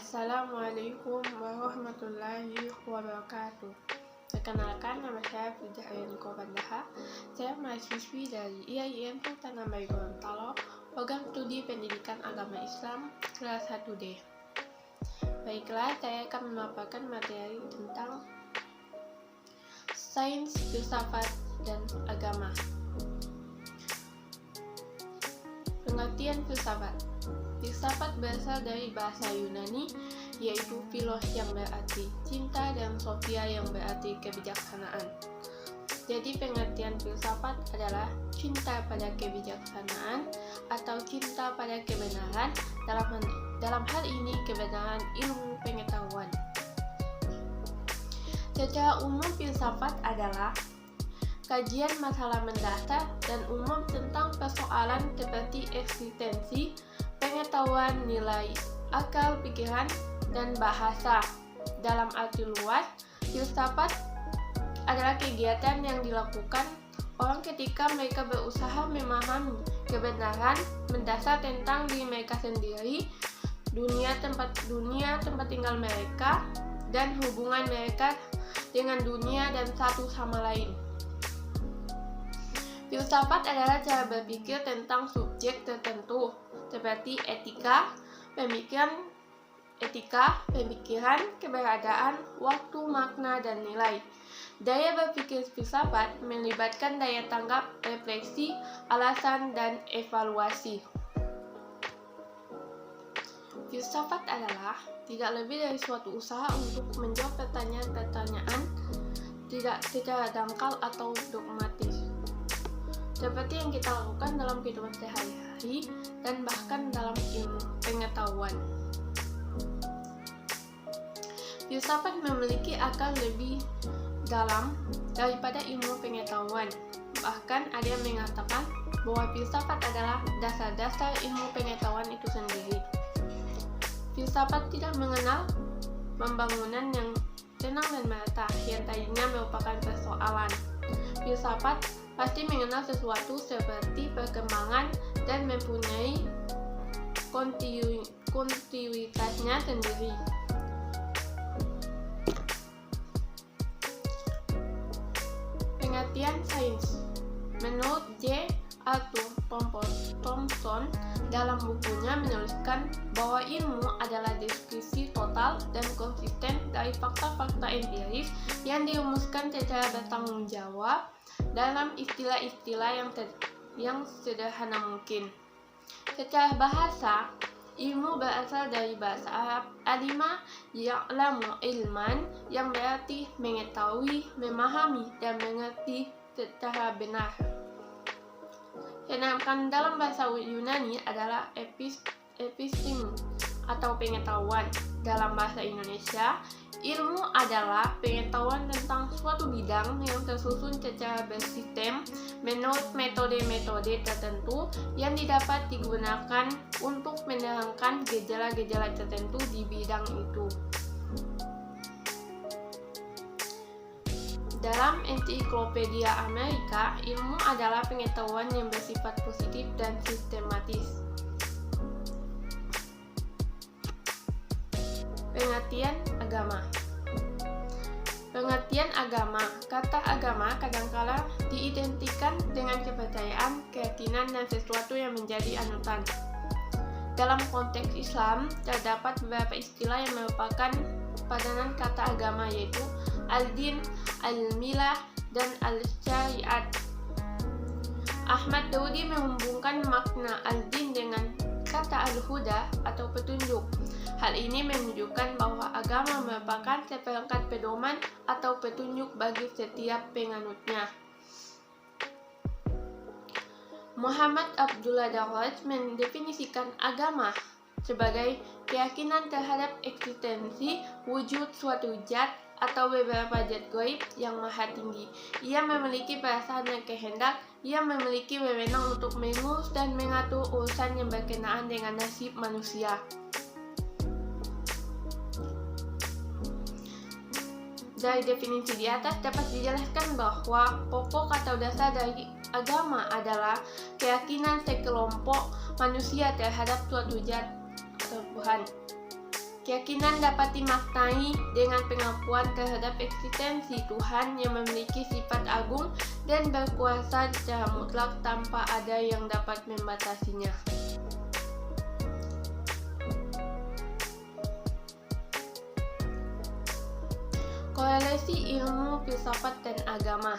Assalamualaikum warahmatullahi wabarakatuh. Perkenalkan, nama saya Fidjah Kobandaha. Saya mahasiswi dari IAIN Tanamai Gorontalo, Program Studi Pendidikan Agama Islam kelas 1D. Baiklah, saya akan memaparkan materi tentang sains, filsafat, dan agama. Pengertian filsafat. Filsafat berasal dari bahasa Yunani, yaitu philos yang berarti cinta dan sophia yang berarti kebijaksanaan. Jadi pengertian filsafat adalah cinta pada kebijaksanaan atau cinta pada kebenaran, dalam hal ini kebenaran ilmu pengetahuan. Secara umum filsafat adalah kajian masalah mendasar dan umum tentang persoalan seperti eksistensi, pengetahuan, nilai, akal, pikiran, dan bahasa. Dalam arti luas, filsafat adalah kegiatan yang dilakukan orang ketika mereka berusaha memahami kebenaran mendasar tentang diri mereka sendiri, dunia tempat tinggal mereka, dan hubungan mereka dengan dunia dan satu sama lain. Filsafat adalah cara berpikir tentang subjek tertentu, seperti etika, pemikiran, keberadaan, waktu, makna, dan nilai. Daya berpikir filsafat melibatkan daya tanggap, refleksi, alasan, dan evaluasi. Filsafat adalah tidak lebih dari suatu usaha untuk menjawab pertanyaan-pertanyaan tidak secara dangkal atau dogmatis, seperti yang kita lakukan dalam kehidupan sehari-hari dan bahkan dalam ilmu pengetahuan. Filsafat memiliki akar lebih dalam daripada ilmu pengetahuan. Bahkan ada yang mengatakan bahwa filsafat adalah dasar-dasar ilmu pengetahuan itu sendiri. Filsafat tidak mengenal pembangunan yang tenang dan merata yang tadinya merupakan persoalan. Filsafat pasti mengenal sesuatu seperti perkembangan dan mempunyai kontinuitasnya sendiri. Pengertian sains. Menurut J. Arthur Thomson dalam bukunya menuliskan bahwa ilmu adalah deskripsi total dan konsisten dari fakta-fakta empiris yang dirumuskan secara bertanggung jawab dalam istilah-istilah yang sederhana mungkin. Secara bahasa, ilmu berasal dari bahasa Arab alima ya'lamu ilman, yang berarti mengetahui, memahami, dan mengerti secara benar. Sedangkan dalam bahasa Yunani adalah episteme atau pengetahuan. Dalam bahasa Indonesia, ilmu adalah pengetahuan tentang suatu bidang yang tersusun secara bersistem menurut metode-metode tertentu yang dapat digunakan untuk menerangkan gejala-gejala tertentu di bidang itu. Dalam Ensiklopedia Amerika, ilmu adalah pengetahuan yang bersifat positif dan sistematis. Pengertian agama. Pengertian agama. Kata agama kadangkala diidentikan dengan kepercayaan, keyakinan, dan sesuatu yang menjadi anutan. Dalam konteks Islam, terdapat beberapa istilah yang merupakan padanan kata agama, yaitu al-din, al-milah, dan al-syariat. Ahmad Daudi menghubungkan makna al-din dengan kata al-huda atau petunjuk. Hal ini menunjukkan bahwa agama merupakan seperangkat pedoman atau petunjuk bagi setiap penganutnya. Muhammad Abdullah Darwis mendefinisikan agama sebagai keyakinan terhadap eksistensi wujud suatu zat atau beberapa zat gaib yang maha tinggi. Ia memiliki perasaan dan kehendak. Ia memiliki wewenang untuk mengurus dan mengatur urusan yang berkenaan dengan nasib manusia. Dari definisi di atas dapat dijelaskan bahwa pokok atau dasar dari agama adalah keyakinan sekelompok manusia terhadap suatu zat atau Tuhan. Keyakinan dapat dimaknai dengan pengakuan terhadap eksistensi Tuhan yang memiliki sifat agung dan berkuasa secara mutlak tanpa ada yang dapat membatasinya. Korelasi ilmu, filsafat, dan agama.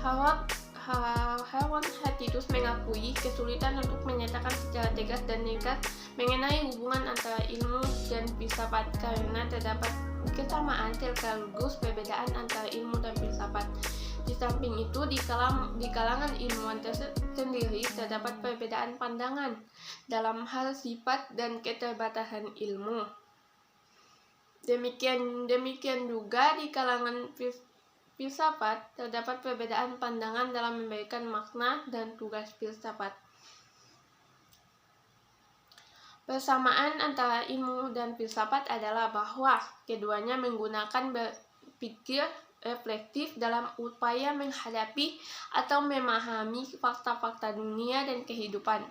Howard Hatitus mengakui kesulitan untuk menyatakan secara tegas dan negas mengenai hubungan antara ilmu dan filsafat karena terdapat kesamaan sekaligus perbedaan antara ilmu dan filsafat. Di samping itu, di kalangan ilmuwan sendiri terdapat perbedaan pandangan dalam hal sifat dan keterbatasan ilmu. Demikian juga di kalangan filsafat terdapat perbedaan pandangan dalam memberikan makna dan tugas filsafat. Persamaan antara ilmu dan filsafat adalah bahwa keduanya menggunakan berpikir reflektif dalam upaya menghadapi atau memahami fakta-fakta dunia dan kehidupan.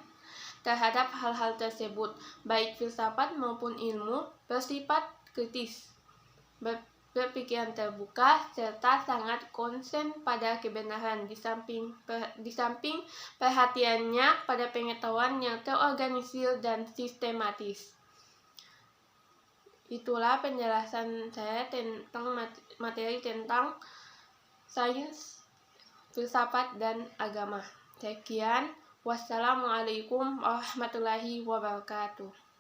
Terhadap hal-hal tersebut, baik filsafat maupun ilmu bersifat kritis, berpikiran terbuka, serta sangat konsen pada kebenaran di samping perhatiannya pada pengetahuan yang terorganisir dan sistematis. Itulah penjelasan saya tentang materi tentang sains, filsafat, dan agama. Sekian, wassalamualaikum warahmatullahi wabarakatuh.